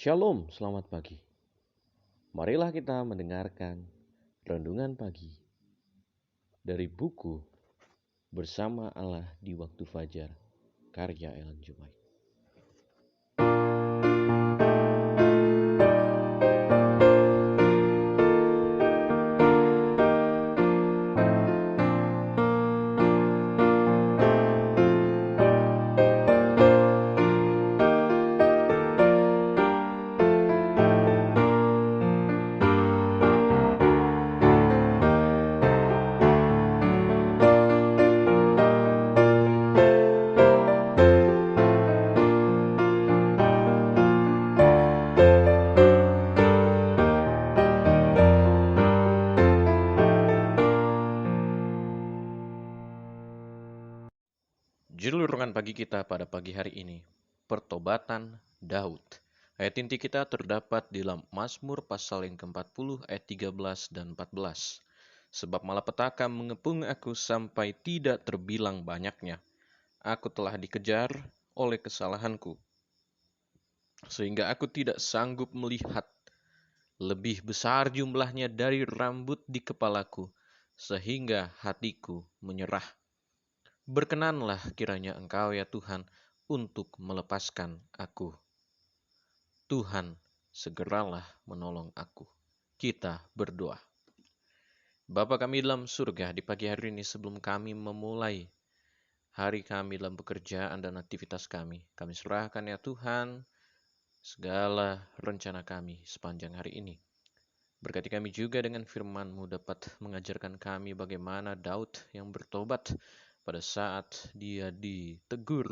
Shalom, selamat pagi. Marilah kita mendengarkan renungan pagi dari buku Bersama Allah di Waktu Fajar, karya Ellen G. White. Judul renungan pagi kita pada pagi hari ini, Pertobatan Daud. Ayat inti kita terdapat di dalam Mazmur pasal yang ke-40 ayat 13 dan 14. Sebab malapetaka mengepung aku sampai tidak terbilang banyaknya. Aku telah dikejar oleh kesalahanku, sehingga aku tidak sanggup melihat. Lebih besar jumlahnya dari rambut di kepalaku, sehingga hatiku menyerah. Berkenanlah kiranya Engkau ya Tuhan untuk melepaskan aku. Tuhan, segeralah menolong aku. Kita berdoa. Bapa kami dalam surga, di pagi hari ini sebelum kami memulai hari kami dalam pekerjaan dan aktivitas kami serahkan ya Tuhan segala rencana kami sepanjang hari ini. Berkati kami juga dengan firman-Mu dapat mengajarkan kami bagaimana Daud yang bertobat pada saat dia ditegur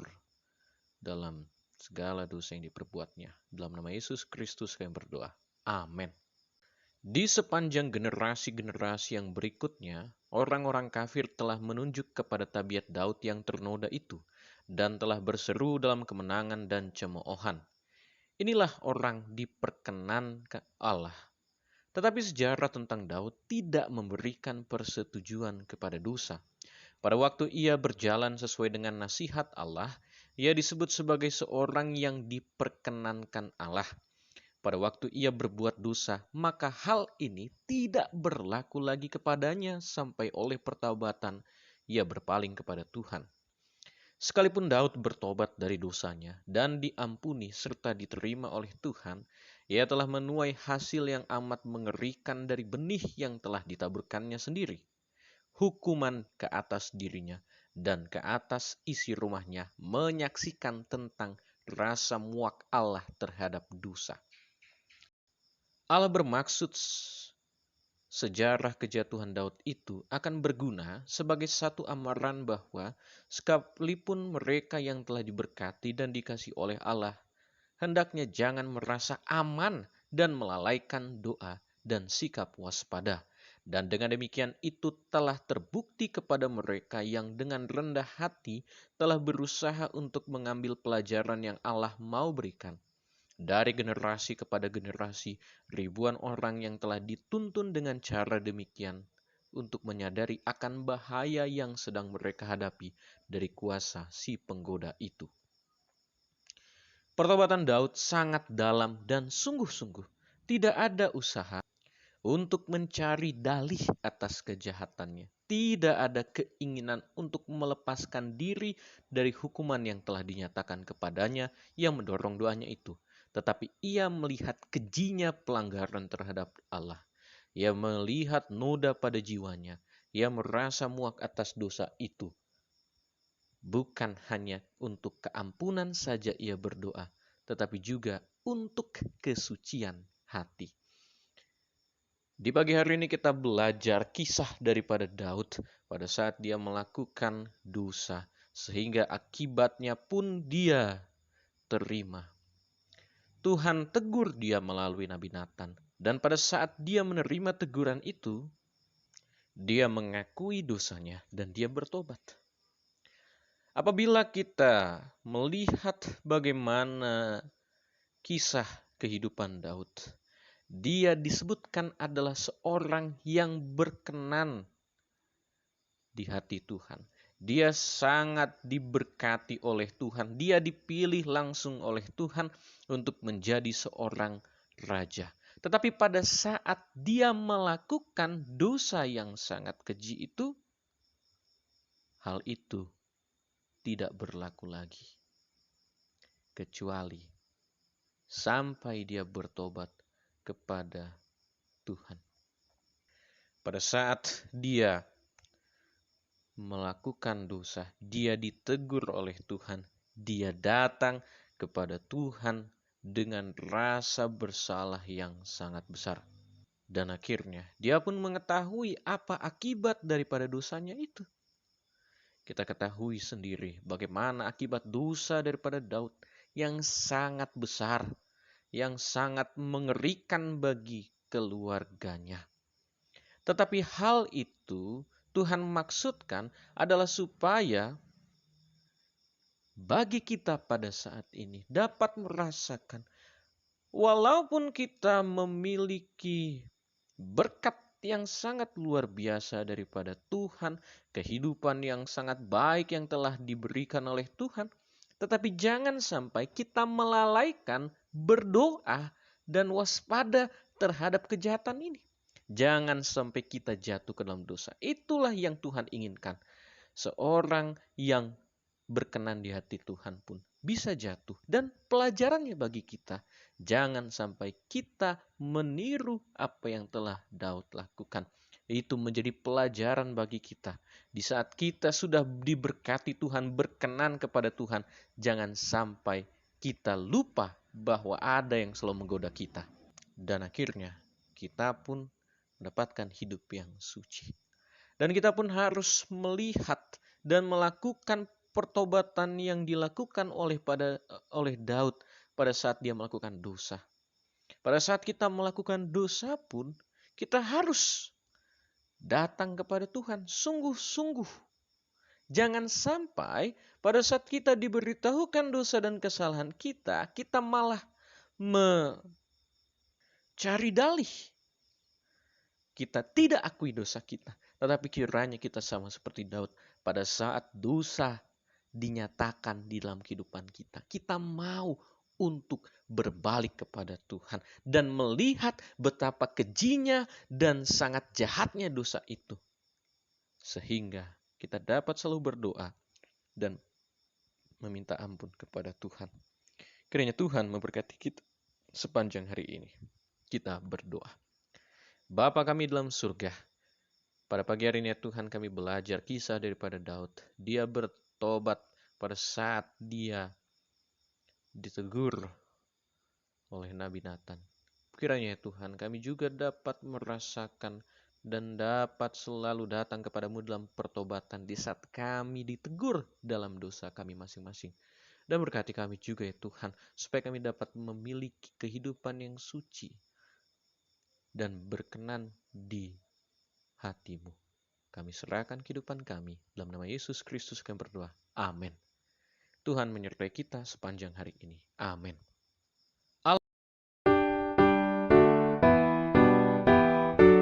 dalam segala dosa yang diperbuatnya. Dalam nama Yesus Kristus kami berdoa. Amin. Di sepanjang generasi-generasi yang berikutnya, orang-orang kafir telah menunjuk kepada tabiat Daud yang ternoda itu dan telah berseru dalam kemenangan dan cemoohan. Inilah orang diperkenan ke Allah. Tetapi sejarah tentang Daud tidak memberikan persetujuan kepada dosa. Pada waktu ia berjalan sesuai dengan nasihat Allah, ia disebut sebagai seorang yang diperkenankan Allah. Pada waktu ia berbuat dosa, maka hal ini tidak berlaku lagi kepadanya sampai oleh pertobatan ia berpaling kepada Tuhan. Sekalipun Daud bertobat dari dosanya dan diampuni serta diterima oleh Tuhan, ia telah menuai hasil yang amat mengerikan dari benih yang telah ditaburkannya sendiri. Hukuman ke atas dirinya dan ke atas isi rumahnya menyaksikan tentang rasa muak Allah terhadap dosa. Allah bermaksud sejarah kejatuhan Daud itu akan berguna sebagai satu amaran bahwa sekalipun mereka yang telah diberkati dan dikasihi oleh Allah, hendaknya jangan merasa aman dan melalaikan doa dan sikap waspada. Dan dengan demikian itu telah terbukti kepada mereka yang dengan rendah hati telah berusaha untuk mengambil pelajaran yang Allah mau berikan. Dari generasi kepada generasi, ribuan orang yang telah dituntun dengan cara demikian untuk menyadari akan bahaya yang sedang mereka hadapi dari kuasa si penggoda itu. Pertobatan Daud sangat dalam dan sungguh-sungguh. Tidak ada usaha untuk mencari dalih atas kejahatannya. Tidak ada keinginan untuk melepaskan diri dari hukuman yang telah dinyatakan kepadanya yang mendorong doanya itu. Tetapi ia melihat kejinya pelanggaran terhadap Allah. Ia melihat noda pada jiwanya. Ia merasa muak atas dosa itu. Bukan hanya untuk keampunan saja ia berdoa, tetapi juga untuk kesucian hati. Di pagi hari ini kita belajar kisah daripada Daud pada saat dia melakukan dosa, sehingga akibatnya pun dia terima. Tuhan tegur dia melalui Nabi Nathan. Dan pada saat dia menerima teguran itu, dia mengakui dosanya dan dia bertobat. Apabila kita melihat bagaimana kisah kehidupan Daud, dia disebutkan adalah seorang yang berkenan di hati Tuhan. Dia sangat diberkati oleh Tuhan. Dia dipilih langsung oleh Tuhan untuk menjadi seorang raja. Tetapi pada saat dia melakukan dosa yang sangat keji itu, hal itu tidak berlaku lagi. Kecuali sampai dia bertobat kepada Tuhan. Pada saat dia melakukan dosa, dia ditegur oleh Tuhan, dia datang kepada Tuhan dengan rasa bersalah yang sangat besar. Dan akhirnya dia pun mengetahui apa akibat daripada dosanya itu. Kita ketahui sendiri bagaimana akibat dosa daripada Daud yang sangat besar, yang sangat mengerikan bagi keluarganya. Tetapi hal itu Tuhan maksudkan adalah supaya bagi kita pada saat ini dapat merasakan walaupun kita memiliki berkat yang sangat luar biasa daripada Tuhan, kehidupan yang sangat baik yang telah diberikan oleh Tuhan, tetapi jangan sampai kita melalaikan berdoa dan waspada terhadap kejahatan ini. Jangan sampai kita jatuh ke dalam dosa. Itulah yang Tuhan inginkan. Seorang yang berkenan di hati Tuhan pun bisa jatuh. Dan pelajarannya bagi kita, jangan sampai kita meniru apa yang telah Daud lakukan. Itu menjadi pelajaran bagi kita. Di saat kita sudah diberkati Tuhan, berkenan kepada Tuhan, jangan sampai kita lupa bahwa ada yang selalu menggoda kita. Dan akhirnya kita pun mendapatkan hidup yang suci. Dan kita pun harus melihat dan melakukan pertobatan yang dilakukan oleh Daud pada saat dia melakukan dosa. Pada saat kita melakukan dosa pun, kita harus datang kepada Tuhan sungguh-sungguh. Jangan sampai pada saat kita diberitahukan dosa dan kesalahan kita, kita malah mencari dalih. Kita tidak akui dosa kita, tetapi kiranya kita sama seperti Daud. Pada saat dosa dinyatakan di dalam kehidupan kita, kita mau untuk berbalik kepada Tuhan dan melihat betapa kejinya dan sangat jahatnya dosa itu. Sehingga kita dapat selalu berdoa dan meminta ampun kepada Tuhan. Kiranya Tuhan memberkati kita sepanjang hari ini. Kita berdoa. Bapa kami dalam surga, pada pagi hari ini Tuhan kami belajar kisah daripada Daud. Dia bertobat pada saat dia ditegur oleh Nabi Nathan. Kiranya Tuhan kami juga dapat merasakan dan dapat selalu datang kepadamu dalam pertobatan di saat kami ditegur dalam dosa kami masing-masing. Dan berkati kami juga ya Tuhan, supaya kami dapat memiliki kehidupan yang suci dan berkenan di hati-Mu. Kami serahkan kehidupan kami. Dalam nama Yesus Kristus kami berdoa. Amin. Tuhan menyertai kita sepanjang hari ini. Amin.